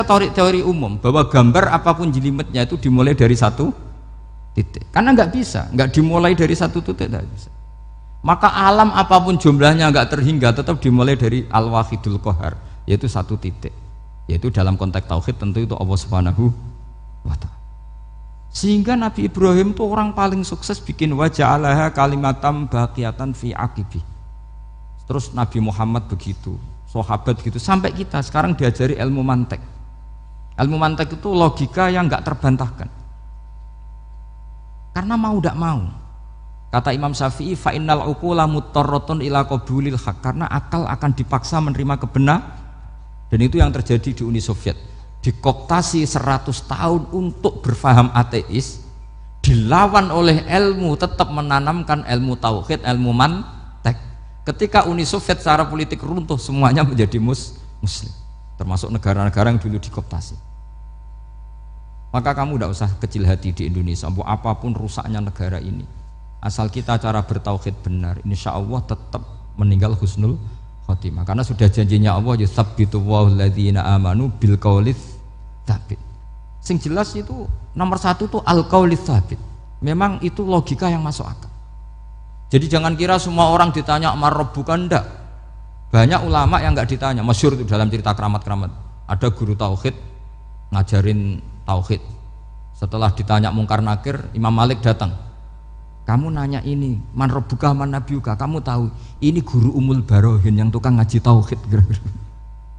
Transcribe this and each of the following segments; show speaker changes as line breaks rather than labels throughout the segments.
teori umum bahwa gambar apapun jelimetnya itu dimulai dari satu titik, karena nggak bisa, nggak dimulai dari satu titik, nggak bisa. Maka alam apapun jumlahnya nggak terhingga tetap dimulai dari al-wahidul qahar, yaitu satu titik, yaitu dalam konteks tauhid tentu itu Allah Subhanahu wa ta'ala. Sehingga Nabi Ibrahim itu orang paling sukses bikin waja'alaha kalimatam baqiyatan fi aqibi. Terus Nabi Muhammad begitu, sahabat gitu, sampai kita sekarang diajari ilmu mantek. Ilmu mantek itu logika yang nggak terbantahkan. Karena mau tidak mau. Kata Imam Syafi'i, fa innal uqula muttarratun ila qabulil haq, karena akal akan dipaksa menerima kebenaran. Dan itu yang terjadi di Uni Soviet. Dikooptasi 100 tahun untuk berfaham ateis, dilawan oleh ilmu tetap menanamkan ilmu tauhid, ilmu mantek. Ketika Uni Soviet secara politik runtuh, semuanya menjadi muslim, termasuk negara-negara yang dulu dikooptasi. Maka kamu tidak usah kecil hati di Indonesia, apapun rusaknya negara ini, asal kita cara bertauhid benar, insya Allah tetap meninggal husnul khotimah. Karena sudah janjinya Allah, yusabbitu walladzina amanu bil qaulits tsabit. Sing jelas itu nomor satu tuh al qaulits tsabit. Memang itu logika yang masuk akal. Jadi jangan kira semua orang ditanya mar rabbuka, ndak. Banyak ulama yang enggak ditanya, masyhur itu dalam cerita keramat-keramat. Ada guru tauhid ngajarin tauhid. Setelah ditanya mungkar nakir, Imam Malik datang. Kamu nanya ini, man rabbuka man nabiyuka, kamu tahu ini guru Umul Barohin yang tukang ngaji tauhid.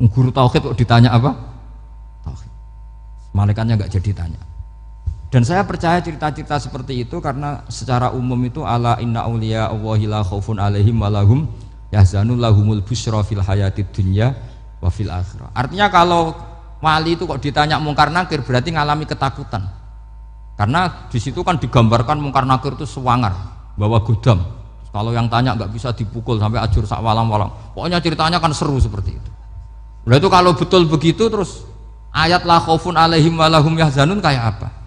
Guru tauhid kok ditanya apa? Tauhid. Malaikatnya enggak jadi tanya. Dan saya percaya cerita-cerita seperti itu karena secara umum itu ala inna auliya Allahi la khaufun alaihim walahum yahzanun lahumul busyra fil hayatid dunya wa fil akhirah. Artinya kalau wali itu kok ditanya mungkar nakir berarti ngalami ketakutan. Karena di situ kan digambarkan mungkar nakir itu sewangar, bawa godam. Kalau yang tanya nggak bisa dipukul sampai ajur sak walang-walang. Pokoknya ceritanya kan seru seperti itu. Nah itu kalau betul begitu terus ayat la khaufun alaihim walahum yahzanun kayak apa?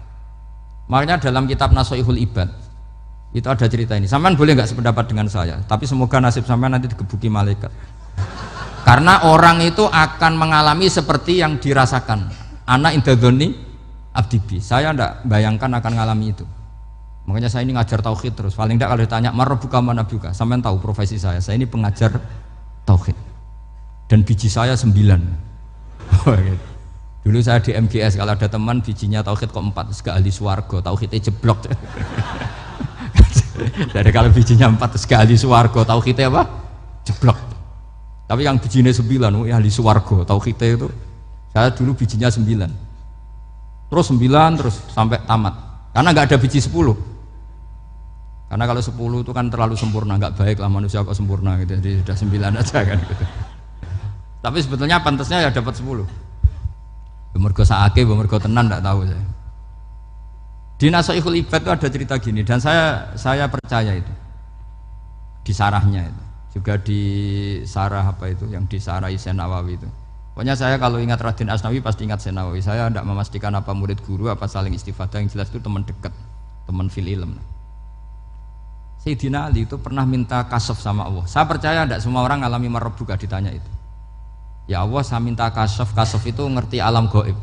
Makanya dalam kitab Nasoihul Ibad itu ada cerita ini. Sampean boleh nggak sependapat dengan saya, tapi semoga nasib sampean nanti digebuki malaikat. Karena orang itu akan mengalami seperti yang dirasakan. Ana indadzoni abdibi. Saya tidak bayangkan akan mengalami itu. Makanya saya ini ngajar tauhid terus. Paling tidak kalau ditanya marabbuka manabuka, sampean tahu profesi saya. Saya ini pengajar tauhid. Dan biji saya 9. Dulu saya di MGS, kalau ada teman bijinya tauhid kok 4, terus ke ahli swarga, tauhidnya jeblok. Dari kalau bijinya 4 terus ke ahli swarga, tauhidnya apa? Jeblok. Tapi yang bijinya 9, ya ahli swarga, tauhidnya itu saya dulu bijinya 9. Terus 9 terus sampai tamat. Karena nggak ada biji 10. Karena kalau 10 itu kan terlalu sempurna, nggak baik lah manusia kok sempurna gitu. Jadi sudah 9 aja kan gitu. Tapi sebetulnya pantasnya ya dapat 10. Mergo saake, mergo tenan tidak tahu saya. Di Nasoihul Ibad itu ada cerita gini dan saya percaya itu. Di sarahnya itu. Juga di sarah apa itu yang di sarah Syekh Nawawi itu. Pokoknya saya kalau ingat Raden Asnawi pasti ingat Syekh Nawawi. Saya tidak memastikan apa murid guru apa saling istifadah, yang jelas itu teman dekat, teman fil ilm. Sayyidina Ali itu pernah minta kasaf sama Allah. Saya percaya tidak semua orang ngalami marabbuka ditanya itu. Ya Allah, saya minta kasaf itu ngerti alam gaib.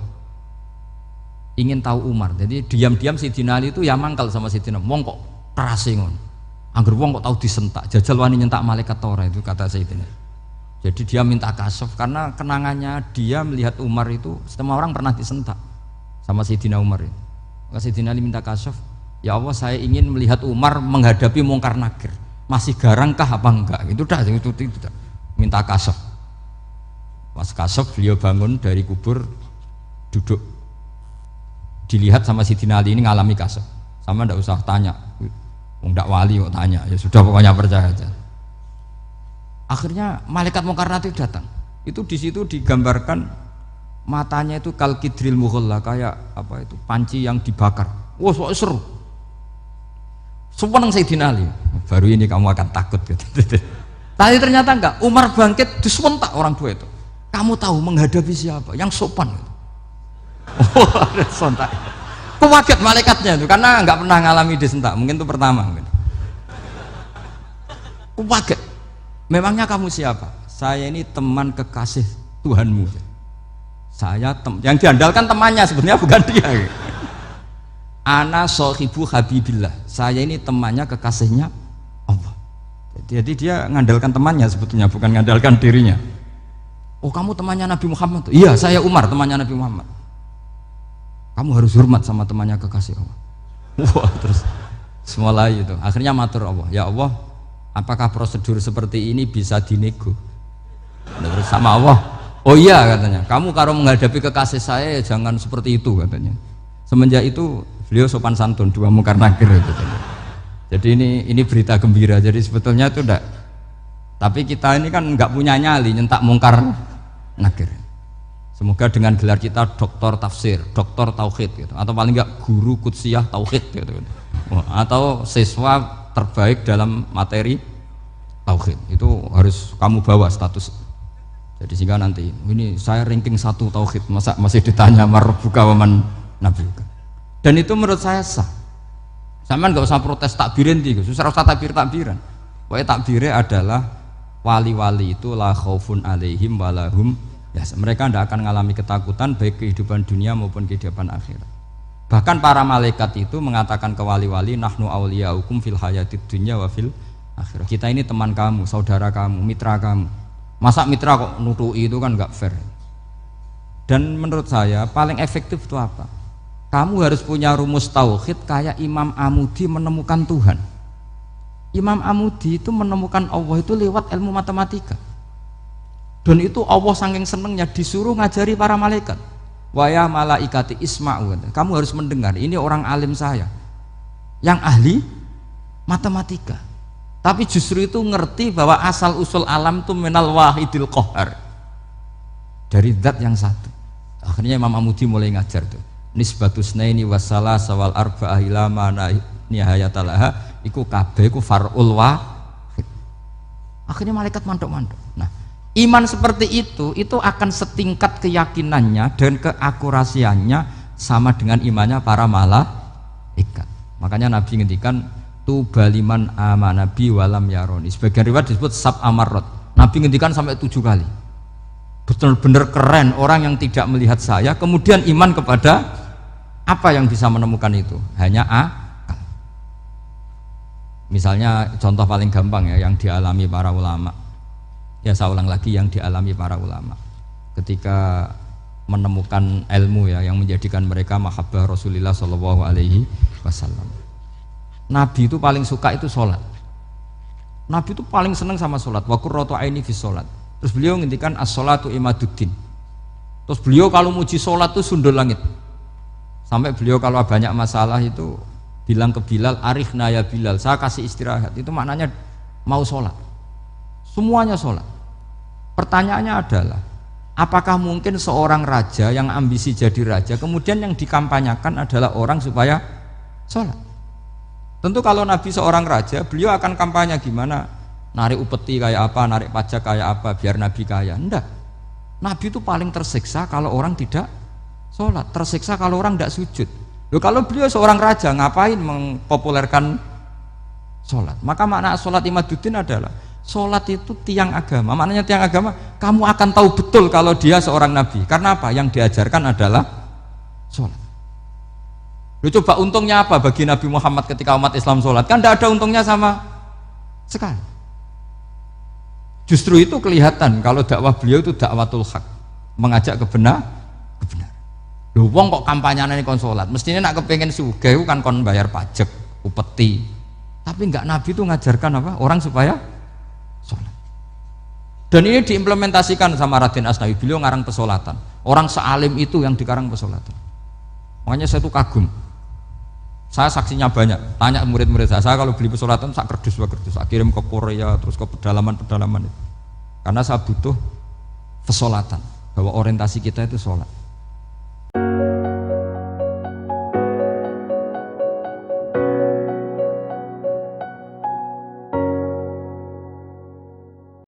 Ingin tahu Umar. Jadi diam-diam Sayyidina Ali itu ya mangkal sama Sayyidina. Wong kok kerase ngono. Angger wong kok tahu disentak. Jajal wani nyentak malaikat ora itu kata Sayyidina. Jadi dia minta kasaf karena kenangannya dia melihat Umar itu semua orang pernah disentak sama Sayyidina Umar itu. Maka Sayyidina Ali minta kasaf. Ya Allah, saya ingin melihat Umar menghadapi mungkar nakir. Masih garangkah apa enggak? Itu dah itu minta kasaf. Pas kasaf beliau bangun dari kubur, duduk, dilihat sama Sayyidina Ali ini ngalami kasaf. Sama ndak usah tanya, ndak wali kok tanya, ya sudah pokoknya percaya aja. Akhirnya malaikat mungkar nakir datang. Itu di situ digambarkan matanya itu kalkidril mughalla, kayak apa itu panci yang dibakar. Wah, so seru. Seneng Sayyidina Ali. Baru ini kamu akan takut gitu. Tapi ternyata enggak. Umar bangkit disentak orang tua itu. Kamu tahu menghadapi siapa? Yang sopan. Oh, ada sontak. Kaget malaikatnya itu karena nggak pernah ngalami disentak. Mungkin itu pertama. Kaget. Memangnya kamu siapa? Saya ini teman kekasih Tuhanmu. yang diandalkan temannya sebenarnya bukan dia. Ana sohibu habibillah, saya ini temannya kekasihnya Allah. Jadi dia ngandalkan temannya sebetulnya, bukan ngandalkan dirinya. Oh kamu temannya Nabi Muhammad? Iya saya Umar temannya Nabi Muhammad. Kamu harus hormat sama temannya kekasih Allah. Wah terus mulai itu, akhirnya matur Allah, ya Allah, apakah prosedur seperti ini bisa dinego? Terus sama Allah, oh iya katanya, kamu kalau menghadapi kekasih saya ya jangan seperti itu katanya. Semenjak itu beliau sopan santun, dua mungkar nakir katanya. Jadi ini berita gembira. Jadi sebetulnya itu enggak, tapi kita ini kan enggak punya nyali nyentak mungkar nakir. Semoga dengan gelar kita doktor tafsir, doktor tauhid gitu, atau paling enggak guru kutsiyah tauhid gitu, atau siswa terbaik dalam materi tauhid itu harus kamu bawa status. Jadi sehingga nanti ini saya ranking 1 tauhid, masa masih ditanya marbuka waman nabiuka. Dan itu menurut saya sah. Sama nggak usah protes takbirin tiga, susah usah takbiran. Pokoknya takbirnya adalah wali-wali itu la khaufun alaihim walahum ya, mereka tidak akan mengalami ketakutan baik kehidupan dunia maupun kehidupan akhirat. Bahkan para malaikat itu mengatakan ke wali-wali nahnu awliyaukum fil hayatid dunya wa fil akhirah. Kita ini teman kamu, saudara kamu, mitra kamu. Masa mitra kok nutui itu kan nggak fair. Dan menurut saya paling efektif itu apa? Kamu harus punya rumus tauhid kayak Imam Amudi menemukan Tuhan. Imam Amudi itu menemukan Allah itu lewat ilmu matematika. Dan itu Allah saking senengnya disuruh ngajari para malaikat. Wa ya malaikati isma'u. Kamu harus mendengar, ini orang alim saya yang ahli matematika. Tapi justru itu ngerti bahwa asal usul alam itu minal wahidil qahar, dari zat yang satu. Akhirnya Imam Amudi mulai ngajar tuh nisbatus naini wassalah sawal arba'ah ila mana nihayatalaha iku kabeh iku far'ul wahid. Akhirnya malaikat mandok-mandok. Nah iman seperti itu akan setingkat keyakinannya dan keakurasiannya sama dengan imannya para malaikat. Makanya Nabi ngendikan tu baliman amanabi walam yaroni. Sebagian riwayat disebut sab amarot. Nabi ngendikan sampai 7 kali. Benar-benar keren orang yang tidak melihat saya kemudian iman kepada apa yang bisa menemukan itu? Hanya akal. Misalnya contoh paling gampang ya yang dialami para ulama. Ya saya ulang lagi, yang dialami para ulama ketika menemukan ilmu ya yang menjadikan mereka mahabbah Rasulullah Shallallahu Alaihi Wasallam. Nabi itu paling suka itu sholat. Nabi itu paling senang sama sholat. Wa qurratu aini fi sholat. Terus beliau ngintikan as-sholatu imaduddin. Terus beliau kalau muji sholat itu sundul langit. Sampai beliau kalau banyak masalah itu bilang ke Bilal, arikhna ya Bilal, saya kasih istirahat. Itu maknanya mau sholat. Semuanya sholat. Pertanyaannya adalah, apakah mungkin seorang raja yang ambisi jadi raja kemudian yang dikampanyakan adalah orang supaya sholat? Tentu kalau Nabi seorang raja, beliau akan kampanye gimana? Narik upeti kayak apa, narik pajak kayak apa, biar Nabi kaya. Enggak. Nabi itu paling tersiksa kalau orang tidak sholat, tersiksa kalau orang tidak sujud. Loh, kalau beliau seorang raja, ngapain mempopulerkan sholat? Maka makna sholat imaduddin adalah sholat itu tiang agama. Maknanya tiang agama, kamu akan tahu betul kalau dia seorang nabi. Karena apa? Yang diajarkan adalah sholat. Loh, coba untungnya apa bagi Nabi Muhammad ketika umat Islam sholat? Kan tidak ada untungnya sama sekali. Justru itu kelihatan kalau dakwah beliau itu dakwatul haq, mengajak kebenaran. Loh, wong kok kampanyane kon sholat, mestinya nak kepengen sugih kan kon bayar pajak, upeti. Tapi enggak, Nabi itu ngajarkan apa? Orang supaya sholat. Dan ini diimplementasikan sama Raden Asnawi, beliau ngarang pesolatan. Orang sealim itu yang dikarang pesolatan. Makanya saya tuh kagum. Saya saksinya banyak, tanya murid-murid saya kalau beli pesolatan sak kerdus, saya kirim ke Korea, terus ke pedalaman-pedalaman itu. Karena saya butuh pesolatan, bahwa orientasi kita itu sholat.